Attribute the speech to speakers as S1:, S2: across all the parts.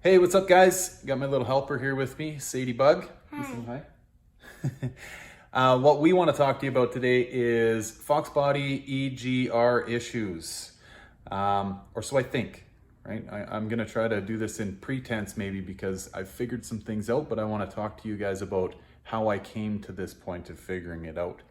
S1: Hey, what's up guys? Got my little helper here with me, Sadie Bug.
S2: Hi.
S1: What we want to talk to you about today is FOXBODY EGR issues. Or so I think, right? I'm gonna try to do this in pretense maybe because I've figured some things out, but I want to talk to you guys about how I came to this point of figuring it out.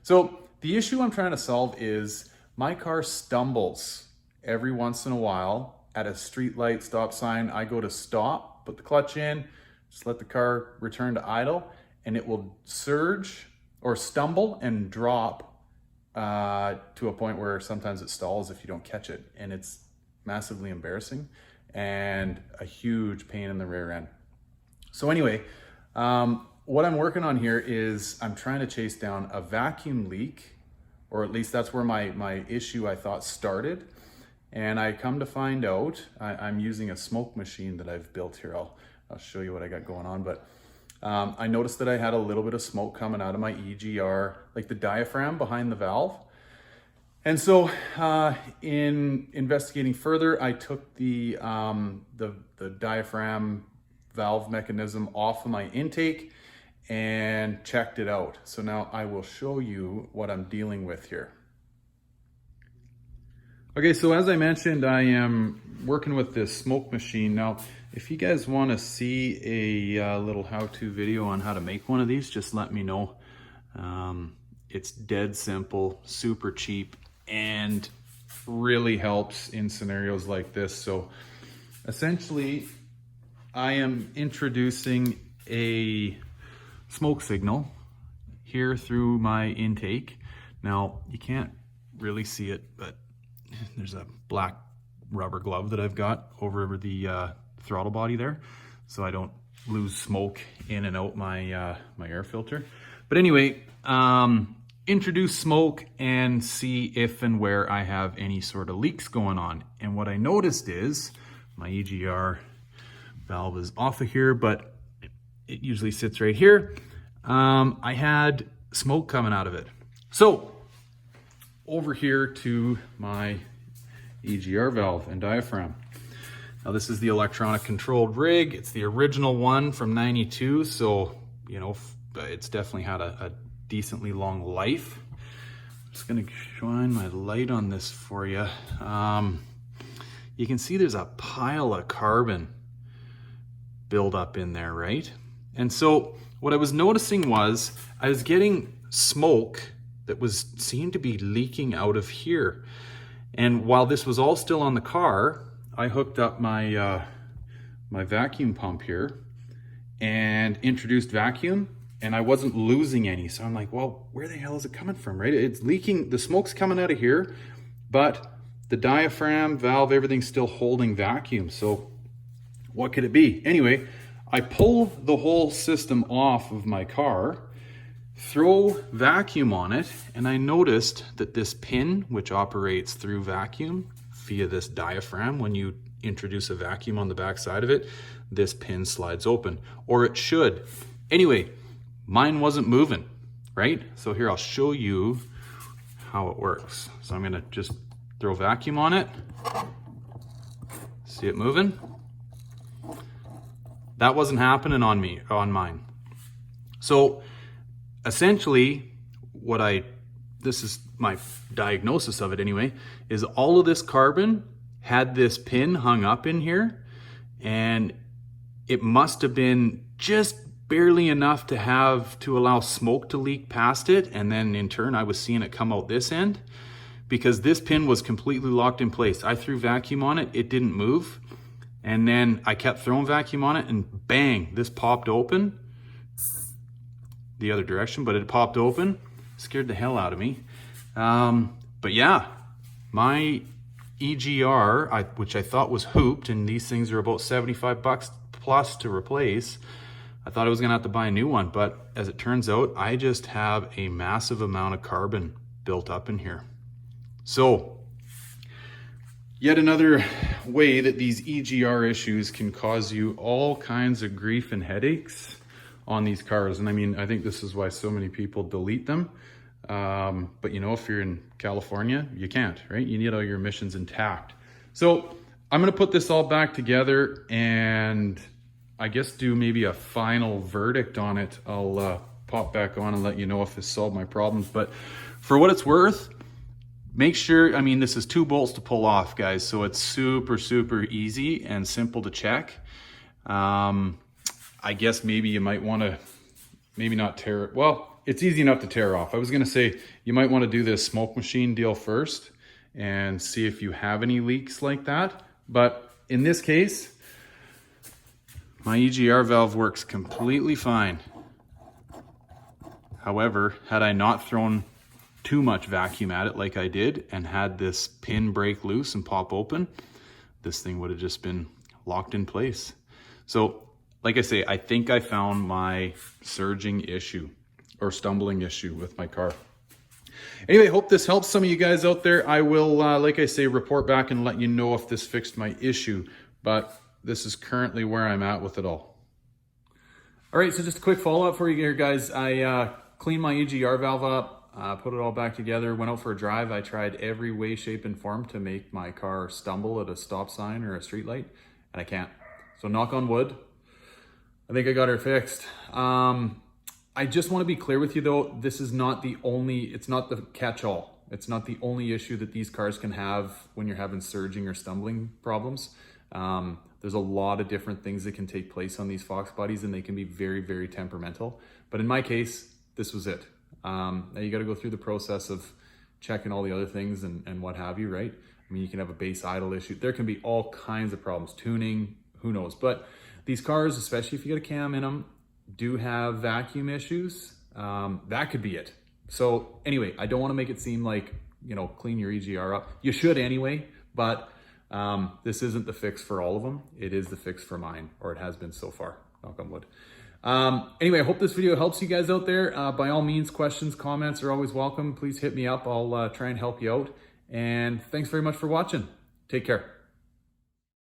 S1: So the issue I'm trying to solve is my car stumbles every once in a while at a street light, stop sign. I go to stop, put the clutch in, just let the car return to idle, and it will surge or stumble and drop to a point where sometimes it stalls if you don't catch it. And it's massively embarrassing and a huge pain in the rear end. So anyway, what I'm working on here is I'm trying to chase down a vacuum leak, or at least that's where my issue I thought started. And I come to find out, I'm using a smoke machine that I've built here. I'll show you what I got going on, but I noticed that I had a little bit of smoke coming out of my EGR, like the diaphragm behind the valve. And so in investigating further, I took the diaphragm valve mechanism off of my intake and checked it out. So now I will show you what I'm dealing with here. Okay, so as I mentioned, I am working with this smoke machine. Now, if you guys want to see a little how-to video on how to make one of these, just let me know. It's dead simple, super cheap, and really helps in scenarios like this. So essentially, I am introducing a smoke signal here through my intake. Now, you can't really see it, but there's a black rubber glove that I've got over the throttle body there, so I don't lose smoke in and out my my air filter. But anyway, introduce smoke and see if and where I have any sort of leaks going on. And what I noticed is my EGR valve is off of here, but it usually sits right here. I had smoke coming out of it. So over here to my EGR valve and diaphragm. Now this is the electronic controlled rig. It's the original one from '92, so you know it's definitely had a decently long life. I'm just gonna shine my light on this for you. You can see there's a pile of carbon build up in there, right? And so what I was noticing was I was getting smoke that seemed to be leaking out of here. And while this was all still on the car, I hooked up my my vacuum pump here and introduced vacuum, and I wasn't losing any. So I'm like, well, where the hell is it coming from, right? It's leaking, the smoke's coming out of here, but the diaphragm, valve, everything's still holding vacuum. So what could it be? Anyway, I pull the whole system off of my car, throw vacuum on it, and I noticed that this pin, which operates through vacuum via this diaphragm, when you introduce a vacuum on the back side of it, this pin slides open, or it should. Anyway, mine wasn't moving, right? So here, I'll show you how it works. So I'm gonna just throw vacuum on it. See it moving? That wasn't happening on mine. So essentially, this is my diagnosis of it anyway, is all of this carbon had this pin hung up in here, and it must have been just barely enough to allow smoke to leak past it, and then in turn I was seeing it come out this end, because this pin was completely locked in place. I threw vacuum on it, it didn't move, and then I kept throwing vacuum on it, and bang, this popped open the other direction, but it popped open, scared the hell out of me. But yeah, my EGR, which I thought was hooped, and these things are about 75 bucks plus to replace. I thought I was gonna have to buy a new one, but as it turns out, I just have a massive amount of carbon built up in here. So yet another way that these EGR issues can cause you all kinds of grief and headaches on these cars. And I mean, I think this is why so many people delete them. But you know, if you're in California, you can't, right? You need all your emissions intact. So I'm gonna put this all back together and I guess do maybe a final verdict on it. I'll pop back on and let you know if this solved my problems. But for what it's worth, make sure, I mean, this is 2 bolts to pull off, guys, so it's super, super easy and simple to check. I guess maybe you might want to, maybe not tear it. Well, it's easy enough to tear off. I was going to say you might want to do this smoke machine deal first and see if you have any leaks like that. But in this case, my EGR valve works completely fine. However, had I not thrown too much vacuum at it like I did and had this pin break loose and pop open, this thing would have just been locked in place. So like I say, I think I found my surging issue or stumbling issue with my car. Anyway, hope this helps some of you guys out there. I will, like I say, report back and let you know if this fixed my issue, but this is currently where I'm at with it all. All right, so just a quick follow-up for you here, guys. I cleaned my EGR valve up, put it all back together, went out for a drive. I tried every way, shape, and form to make my car stumble at a stop sign or a street light, and I can't. So knock on wood, I think I got her fixed. I just want to be clear with you though, this is not the only, it's not the catch-all. It's not the only issue that these cars can have when you're having surging or stumbling problems. There's a lot of different things that can take place on these Fox bodies, and they can be very, very temperamental. But in my case, this was it. Now you got to go through the process of checking all the other things and what have you, right? I mean, you can have a base idle issue. There can be all kinds of problems, tuning, who knows. But these cars, especially if you get a cam in them, do have vacuum issues. That could be it. So anyway, I don't want to make it seem like, you know, clean your EGR up. You should anyway, but this isn't the fix for all of them. It is the fix for mine, or it has been so far, knock on wood. Anyway, I hope this video helps you guys out there. By all means, questions, comments are always welcome. Please hit me up. I'll try and help you out. And thanks very much for watching. Take care.